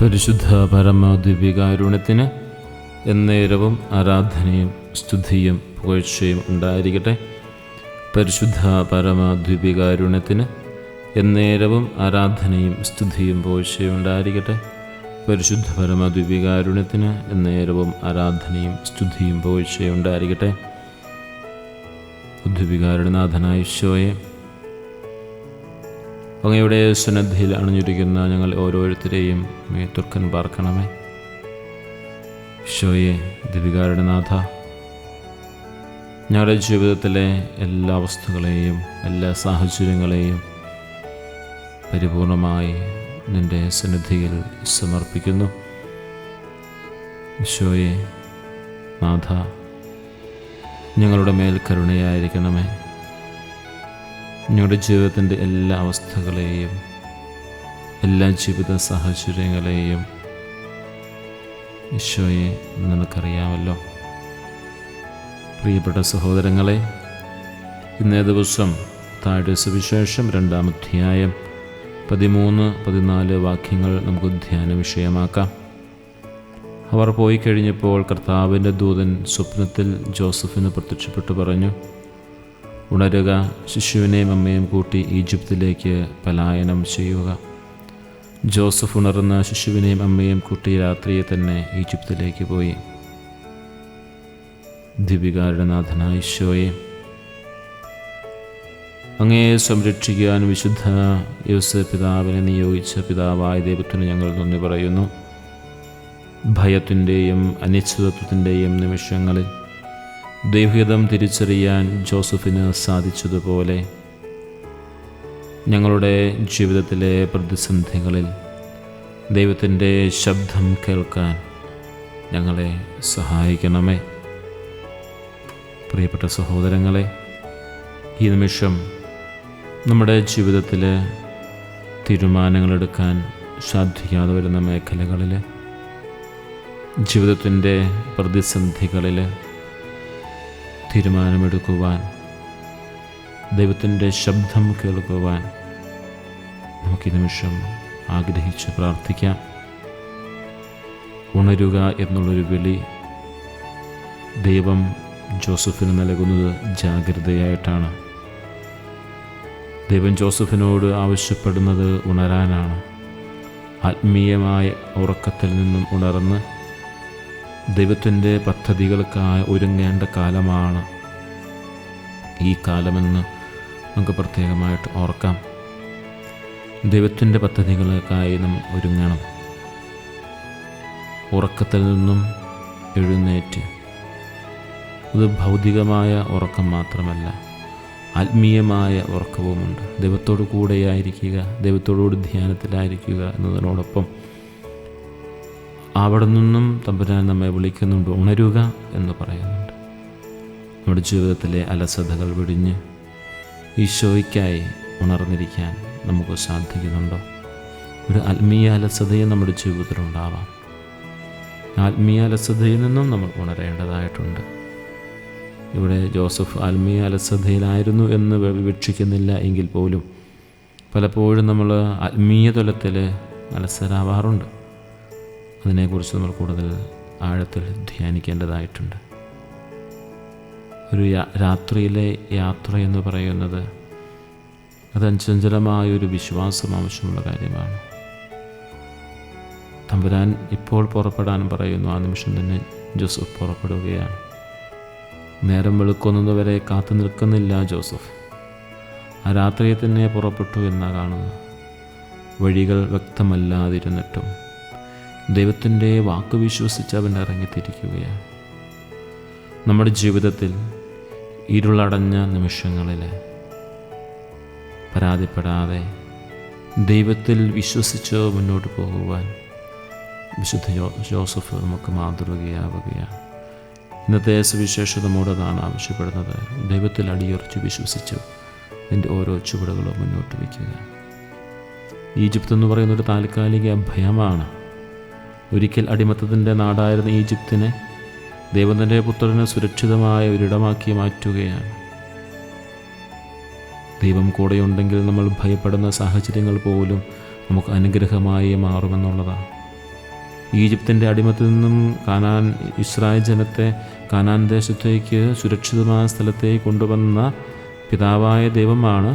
പരിശുദ്ധ പരമദിവ്യകാരുണ്യത്തിന് എന്നേരവും ആരാധനയും സ്തുതിയും പുകഴ്ചയും ഉണ്ടായിരിക്കട്ടെ. പരിശുദ്ധ പരമദിവ്യകാരുണ്യത്തിന് എന്നേരവും ആരാധനയും സ്തുതിയും പുകഴ്ചയും ഉണ്ടായിരിക്കട്ടെ. പരിശുദ്ധ പരമദിവ്യകാരുണ്യത്തിന് എന്നേരവും ആരാധനയും സ്തുതിയും പുകഴ്ചയും ഉണ്ടായിരിക്കട്ടെ. ദിവ്യകാരുണ്യനാഥനായ ഈശോയെ, അങ്ങയുടെ സന്നദ്ധിയിൽ അണിഞ്ഞിരിക്കുന്ന ഞങ്ങൾ ഓരോരുത്തരെയും മേത്തുർക്കൻ പാർക്കണമേ. ഈശോയെ, ദിവ്യകാരുണ്യനാഥ, ഞങ്ങളുടെ ജീവിതത്തിലെ എല്ലാ അവസ്ഥകളെയും എല്ലാ സാഹചര്യങ്ങളെയും പരിപൂർണമായി നിൻ്റെ സന്നിധിയിൽ സമർപ്പിക്കുന്നു. ഈശോയെ നാഥ, ഞങ്ങളുടെ മേൽ കരുണയായിരിക്കണമേ. ഞങ്ങളുടെ ജീവിതത്തിൻ്റെ എല്ലാ അവസ്ഥകളെയും എല്ലാ ജീവിത സാഹചര്യങ്ങളെയും ഈശോയെ നിനക്കറിയാമല്ലോ. പ്രിയപ്പെട്ട സഹോദരങ്ങളെ, ഇന്നേ ദിവസം താഴെ സുവിശേഷം 2-ാം അധ്യായം 13-14 വാക്യങ്ങൾ നമുക്ക് ധ്യാന വിഷയമാക്കാം. അവർ പോയി കഴിഞ്ഞപ്പോൾ കർത്താവിൻ്റെ ദൂതൻ സ്വപ്നത്തിൽ ജോസഫിന് പ്രത്യക്ഷപ്പെട്ടു പറഞ്ഞു, ഉണരുക, ശിശുവിനെയും അമ്മയും കൂട്ടി ഈജിപ്തിലേക്ക് പലായനം ചെയ്യുക. ജോസഫ് ഉണർന്ന ശിശുവിനെയും അമ്മയും കൂട്ടി രാത്രിയെ തന്നെ ഈജിപ്തിലേക്ക് പോയി. ദിവ്യകാരുണ്യനാഥനായ ഈശോയെ, അങ്ങയെ സംരക്ഷിക്കാൻ വിശുദ്ധ യോസേപ്പ് പിതാവിനെ നിയോഗിച്ച പിതാവായ ദൈവത്തിന് ഞങ്ങൾ നന്ദി പറയുന്നു. ഭയത്തിൻ്റെയും അനിശ്ചിതത്വത്തിൻ്റെയും നിമിഷങ്ങളിൽ ദൈവഹിതം തിരിച്ചറിയാൻ ജോസഫിന് സാധിച്ചതുപോലെ ഞങ്ങളുടെ ജീവിതത്തിലെ പ്രതിസന്ധികളിൽ ദൈവത്തിൻ്റെ ശബ്ദം കേൾക്കാൻ ഞങ്ങളെ സഹായിക്കണമേ. പ്രിയപ്പെട്ട സഹോദരങ്ങളെ, ഈ നിമിഷം നമ്മുടെ ജീവിതത്തിൽ തീരുമാനങ്ങളെടുക്കാൻ സാധിക്കാതെ വരുന്ന മേഖലകളിൽ, ജീവിതത്തിൻ്റെ പ്രതിസന്ധികളിൽ തീരുമാനമെടുക്കുവാൻ, ദൈവത്തിൻ്റെ ശബ്ദം കേൾക്കുവാൻ നമുക്ക് ഈ നിമിഷം ആഗ്രഹിച്ച് പ്രാർത്ഥിക്കാം. ഉണരുക എന്നുള്ളൊരു വിളി ദൈവം ജോസഫിന് നൽകുന്നത് ജാഗ്രതയായിട്ടാണ്. ദൈവം ജോസഫിനോട് ആവശ്യപ്പെടുന്നത് ഉണരാനാണ്. ആത്മീയമായ ഉറക്കത്തിൽ നിന്നും ഉണർന്ന് ദൈവത്തിൻ്റെ പദ്ധതികൾക്കായി ഒരുങ്ങേണ്ട കാലമാണ് ഈ കാലമെന്ന് നമുക്ക് പ്രത്യേകമായിട്ട് ഓർക്കാം. ദൈവത്തിൻ്റെ പദ്ധതികൾക്കായി നാം ഒരുങ്ങണം. ഉറക്കത്തിൽ നിന്നും എഴുന്നേറ്റ്, അത് ഭൗതികമായ ഉറക്കം മാത്രമല്ല, ആത്മീയമായ ഉറക്കവുമുണ്ട്. ദൈവത്തോടു കൂടെയായിരിക്കുക, ദൈവത്തോടുകൂടി ധ്യാനത്തിലായിരിക്കുക എന്നതിനോടൊപ്പം അവിടെ നിന്നും തമ്പുരാൻ നമ്മെ വിളിക്കുന്നുണ്ട്, ഉണരുക എന്ന് പറയുന്നുണ്ട്. നമ്മുടെ ജീവിതത്തിലെ അലസതകൾ വെടിഞ്ഞ് ഈശോയ്ക്കായി ഉണർന്നിരിക്കാൻ നമുക്ക് സാധിക്കുന്നുണ്ടോ? ഒരു ആത്മീയ അലസതയും നമ്മുടെ ജീവിതത്തിലുണ്ടാവാം. ആത്മീയ അലസതയിൽ നിന്നും നമ്മൾ ഉണരേണ്ടതായിട്ടുണ്ട്. ഇവിടെ ജോസഫ് ആത്മീയ അലസതയിലായിരുന്നു എന്ന് വിവക്ഷിക്കുന്നില്ല എങ്കിൽ പോലും പലപ്പോഴും നമ്മൾ ആത്മീയ തലത്തിൽ അലസരാവാറുണ്ട്. അതിനെക്കുറിച്ച് നമ്മൾ കൂടുതൽ ആഴത്തിൽ ധ്യാനിക്കേണ്ടതായിട്ടുണ്ട്. ഒരു രാത്രിയിലെ യാത്ര എന്ന് പറയുന്നത് അത് അചഞ്ചലമായൊരു വിശ്വാസം ആവശ്യമുള്ള കാര്യമാണ്. തമ്പുരാൻ ഇപ്പോൾ പുറപ്പെടാൻ പറയുന്നു. ആ നിമിഷം തന്നെ ജോസഫ് പുറപ്പെടുകയാണ്. നേരം വെളുക്കുന്നതുവരെ കാത്തു നിൽക്കുന്നില്ല ജോസഫ്. ആ രാത്രിയെ തന്നെ പുറപ്പെട്ടു എന്നാണ് കാണുന്നത്. വഴികൾ വ്യക്തമല്ലാതിരുന്നിട്ടും ദൈവത്തിൻ്റെ വാക്ക് വിശ്വസിച്ച് അവൻ ഇറങ്ങിത്തിരിക്കുകയാണ്. നമ്മുടെ ജീവിതത്തിൽ ഇരുളടഞ്ഞ നിമിഷങ്ങളിൽ പരാതിപ്പെടാതെ ദൈവത്തിൽ വിശ്വസിച്ച് മുന്നോട്ട് പോകുവാൻ വിശുദ്ധ ജോസഫ് നമുക്ക് മാതൃകയാവുകയാണ്. ഇന്നത്തെ സുവിശേഷ നമ്മോടതാണ് ആവശ്യപ്പെടുന്നത്. ദൈവത്തിൽ അടിയുറച്ച് വിശ്വസിച്ച് അതിൻ്റെ ഓരോ ചുവടുകളും മുന്നോട്ട് വയ്ക്കുക. ഈജിപ്ത് എന്ന് പറയുന്നൊരു താൽക്കാലിക ഭയമാണ്. ഒരിക്കൽ അടിമത്തത്തിൻ്റെ നാടായിരുന്ന ഈജിപ്തിനെ ദൈവം തൻ്റെ പുത്രന് സുരക്ഷിതമായ ഒരിടമാക്കി മാറ്റുകയാണ്. ദൈവം കൂടെയുണ്ടെങ്കിൽ നമ്മൾ ഭയപ്പെടുന്ന സാഹചര്യങ്ങൾ പോലും നമുക്ക് അനുഗ്രഹമായി മാറുമെന്നുള്ളതാണ്. ഈജിപ്തിൻ്റെ അടിമത്തിൽ നിന്നും ഇസ്രായേൽ ജനത്തെ കാനാൻ ദേശത്തേക്ക് സുരക്ഷിതമായ സ്ഥലത്തേക്ക് കൊണ്ടുവന്ന പിതാവായ ദൈവമാണ്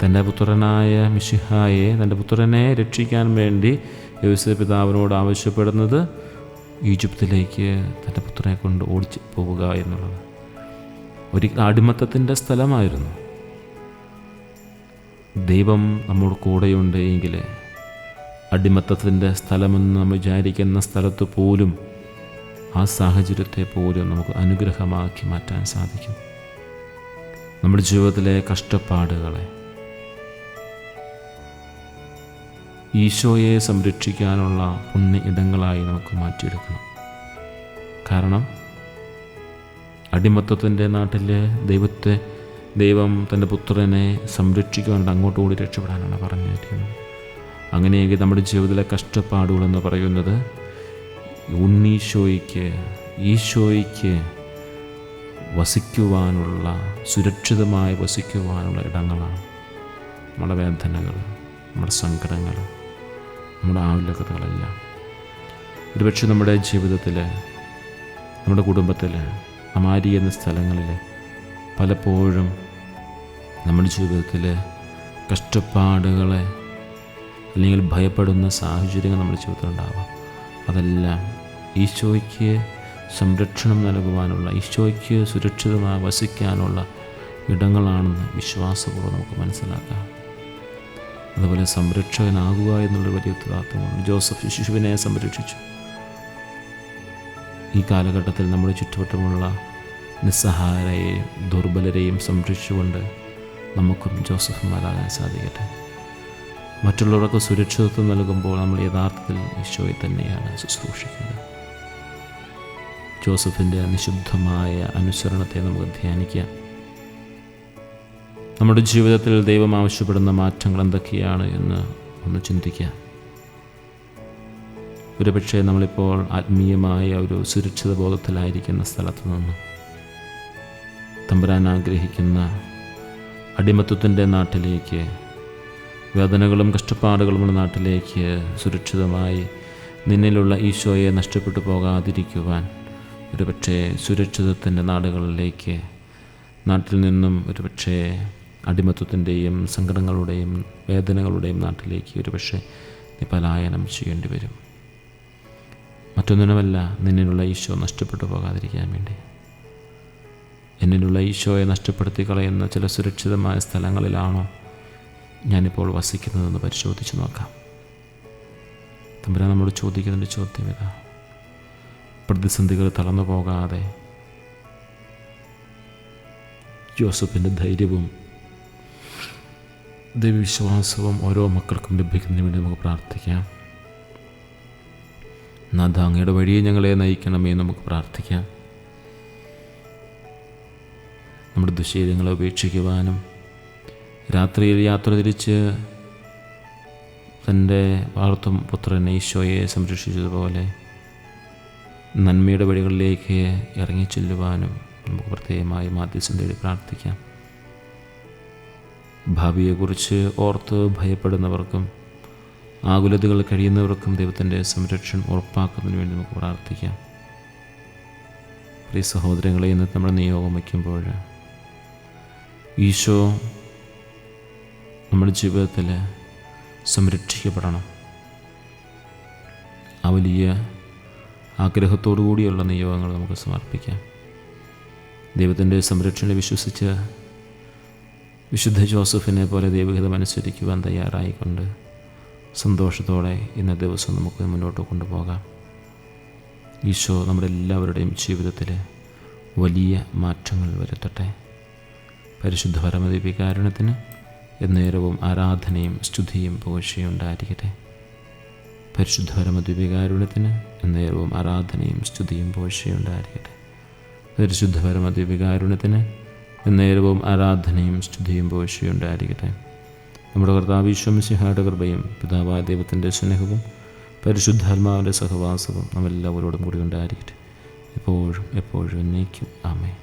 തൻ്റെ പുത്രനായ മിശിഹായെ, തൻ്റെ പുത്രനെ രക്ഷിക്കാൻ വേണ്ടി യോസേഫ് പിതാവിനോട് ആവശ്യപ്പെടുന്നത് ഈജിപ്തിലേക്ക് തൻ്റെ പുത്രനെ കൊണ്ട് ഓടിച്ചു പോവുക എന്നുള്ളത്. ഒരിക്കൽ അടിമത്തത്തിൻ്റെ സ്ഥലമായിരുന്നു. ദൈവം നമ്മോട് കൂടെയുണ്ട് എങ്കിൽ അടിമത്തത്തിൻ്റെ സ്ഥലമെന്ന് നമ്മൾ വിചാരിക്കുന്ന സ്ഥലത്ത് പോലും ആ സാഹചര്യത്തെ പോലും നമുക്ക് അനുഗ്രഹമാക്കി മാറ്റാൻ സാധിക്കും. നമ്മുടെ ജീവിതത്തിലെ കഷ്ടപ്പാടുകളെ ഈശോയെ സംരക്ഷിക്കാനുള്ള പുണ്യ ഇടങ്ങളായി നമുക്ക് മാറ്റിയെടുക്കണം. കാരണം അടിമത്തത്തിൻ്റെ നാട്ടിൽ ദൈവം തൻ്റെ പുത്രനെ സംരക്ഷിക്കുവാനുണ്ട്, അങ്ങോട്ട് കൂടി രക്ഷപ്പെടാനാണ് പറഞ്ഞിരിക്കുന്നത്. അങ്ങനെയെങ്കിൽ നമ്മുടെ ജീവിതത്തിലെ കഷ്ടപ്പാടുകളെന്ന് പറയുന്നത് ഈശോയ്ക്ക് വസിക്കുവാനുള്ള, സുരക്ഷിതമായി വസിക്കുവാനുള്ള ഇടങ്ങളാണ്. നമ്മുടെ വേദനകൾ, നമ്മുടെ സങ്കടങ്ങൾ, നമ്മുടെ ആവുലകതകളെല്ലാം ഒരുപക്ഷെ നമ്മുടെ ജീവിതത്തിൽ, നമ്മുടെ കുടുംബത്തിൽ, അമാരി എന്ന സ്ഥലങ്ങളിൽ പലപ്പോഴും നമ്മുടെ ജീവിതത്തിൽ കഷ്ടപ്പാടുകളെ അല്ലെങ്കിൽ ഭയപ്പെടുന്ന സാഹചര്യങ്ങൾ നമ്മുടെ ജീവിതത്തിൽ ഉണ്ടാവാം. അതെല്ലാം ഈശോയ്ക്ക് സംരക്ഷണം നൽകുവാനുള്ള, ഈശോയ്ക്ക് സുരക്ഷിതമായി വസിക്കാനുള്ള ഇടങ്ങളാണെന്ന് വിശ്വാസപൂർവ്വം നമുക്ക് മനസ്സിലാക്കാം. അതുപോലെ സംരക്ഷകനാകുക എന്നുള്ളൊരു വലിയ ഉത്തരവാദിത്വമാണ്. ജോസഫ് ശിശുവിനെ സംരക്ഷിച്ചു. ഈ കാലഘട്ടത്തിൽ നമ്മുടെ ചുറ്റുവട്ടമുള്ള നിസ്സഹായരെയും ദുർബലരെയും സംരക്ഷിച്ചുകൊണ്ട് നമുക്കും ജോസഫുമാരാകാൻ സാധിക്കട്ടെ. മറ്റുള്ളവർക്ക് സുരക്ഷിതത്വം നൽകുമ്പോൾ നമ്മൾ യഥാർത്ഥത്തിൽ ഈശോയെ തന്നെയാണ് ശുശ്രൂഷിക്കുന്നത്. ജോസഫിൻ്റെ നിശുദ്ധമായ അനുസരണത്തെ നമുക്ക് ധ്യാനിക്കാം. നമ്മുടെ ജീവിതത്തിൽ ദൈവം ആവശ്യപ്പെടുന്ന മാറ്റങ്ങൾ എന്തൊക്കെയാണ് എന്ന് ഒന്ന് ചിന്തിക്കാം. ഒരുപക്ഷെ നമ്മളിപ്പോൾ ആത്മീയമായ ഒരു സുരക്ഷിത ബോധത്തിലായിരിക്കുന്ന സ്ഥലത്ത് നിന്ന് തമ്പുരാൻ ആഗ്രഹിക്കുന്ന അടിമത്വത്തിൻ്റെ നാട്ടിലേക്ക്, വേദനകളും കഷ്ടപ്പാടുകളുമുള്ള നാട്ടിലേക്ക് സുരക്ഷിതമായി നിന്നിലുള്ള ഈശോയെ നഷ്ടപ്പെട്ടു പോകാതിരിക്കുവാൻ ഒരുപക്ഷെ സുരക്ഷിതത്തിൻ്റെ നാട്ടിൽ നിന്നും ഒരുപക്ഷെ അടിമത്വത്തിൻ്റെയും സങ്കടങ്ങളുടെയും വേദനകളുടെയും നാട്ടിലേക്ക് ഒരുപക്ഷെ നീ പലായനം ചെയ്യേണ്ടി വരും. മറ്റൊന്നിനുമല്ല, നിന്നിലുള്ള ഈശോ നഷ്ടപ്പെട്ടു പോകാതിരിക്കാൻ വേണ്ടി. എന്നിലുള്ള ഈശോയെ നഷ്ടപ്പെടുത്തി കളയുന്ന ചില സുരക്ഷിതമായ സ്ഥലങ്ങളിലാണോ ഞാനിപ്പോൾ വസിക്കുന്നതെന്ന് പരിശോധിച്ച് നോക്കാം. തമ്പുരാൻ നമ്മോട് ചോദിക്കുന്നതിൻ്റെ ചോദ്യം ഇതാ: പ്രതിസന്ധികൾ തളർന്നു പോകാതെ ജോസഫിൻ്റെ ധൈര്യവും ദൈവവിശ്വാസവും ഓരോ മക്കൾക്കും ലഭിക്കുന്നതിന് വേണ്ടി നമുക്ക് പ്രാർത്ഥിക്കാം. നാഥ, അങ്ങയുടെ വഴിയെ ഞങ്ങളെ നയിക്കണമേ നമുക്ക് പ്രാർത്ഥിക്കാം. നമ്മുടെ ദുശ്ശീലങ്ങളെ ഉപേക്ഷിക്കുവാനും രാത്രിയിൽ യാത്ര തിരിച്ച് തൻ്റെ വളർത്തും പുത്രനെ ഈശോയെ സംരക്ഷിച്ചതുപോലെ നന്മയുടെ വഴികളിലേക്ക് ഇറങ്ങിച്ചെല്ലുവാനും നമുക്ക് പ്രത്യേകമായി മാധ്യസ്ഥം തേടി പ്രാർത്ഥിക്കാം. ഭാവിയെക്കുറിച്ച് ഓർത്ത് ഭയപ്പെടുന്നവർക്കും ആകുലതകൾ കഴിയുന്നവർക്കും ദൈവത്തിൻ്റെ സംരക്ഷണം ഉറപ്പാക്കുന്നതിന് വേണ്ടി നമുക്ക് പ്രാർത്ഥിക്കാം. പ്രിയ സഹോദരങ്ങളെ, ഇന്ന് നമ്മുടെ നിയോഗം വയ്ക്കുമ്പോൾ ഈശോ നമ്മുടെ ജീവിതത്തിൽ സംരക്ഷിക്കപ്പെടണം. ആ വലിയ ആഗ്രഹത്തോടു കൂടിയുള്ള നിയോഗങ്ങൾ നമുക്ക് സമർപ്പിക്കാം. ദൈവത്തിൻ്റെ സംരക്ഷണയെ വിശ്വസിച്ച് വിശുദ്ധ ജോസഫിനെ പോലെ ദൈവഹിതം അനുസരിക്കുവാൻ തയ്യാറായിക്കൊണ്ട് സന്തോഷത്തോടെ ഇന്ന ദിവസം നമുക്ക് മുന്നോട്ട് കൊണ്ടുപോകാം. ഈശോ നമ്മുടെ എല്ലാവരുടെയും ജീവിതത്തിൽ വലിയ മാറ്റങ്ങൾ വരുത്തട്ടെ. പരിശുദ്ധ പരമദിവ്യകാരുണ്യത്തിന് എന്നേരവും ആരാധനയും സ്തുതിയും പുകഴ്ചയും ഉണ്ടായിരിക്കട്ടെ. പരിശുദ്ധ പരമദിവ്യകാരുണ്യത്തിന് എന്നേരവും ആരാധനയും സ്തുതിയും പുകഴ്ചയും ഉണ്ടായിരിക്കട്ടെ. പരിശുദ്ധ പരമദിവ്യകാരുണ്യത്തിന് എന്നേരവും ആരാധനയും സ്തുതിയും പുകഴ്ചയും ഉണ്ടായിരിക്കട്ടെ. നമ്മുടെ കർത്താവ് ഈശോ മിശിഹായുടെ കൃപയും പിതാവായ ദൈവത്തിൻ്റെ സ്നേഹവും പരിശുദ്ധാത്മാവിൻ്റെ സഹവാസവും നമ്മെല്ലാവരോടും കൂടി ഉണ്ടായിരിക്കട്ടെ, എപ്പോഴും എന്നേക്കും. ആമേൻ.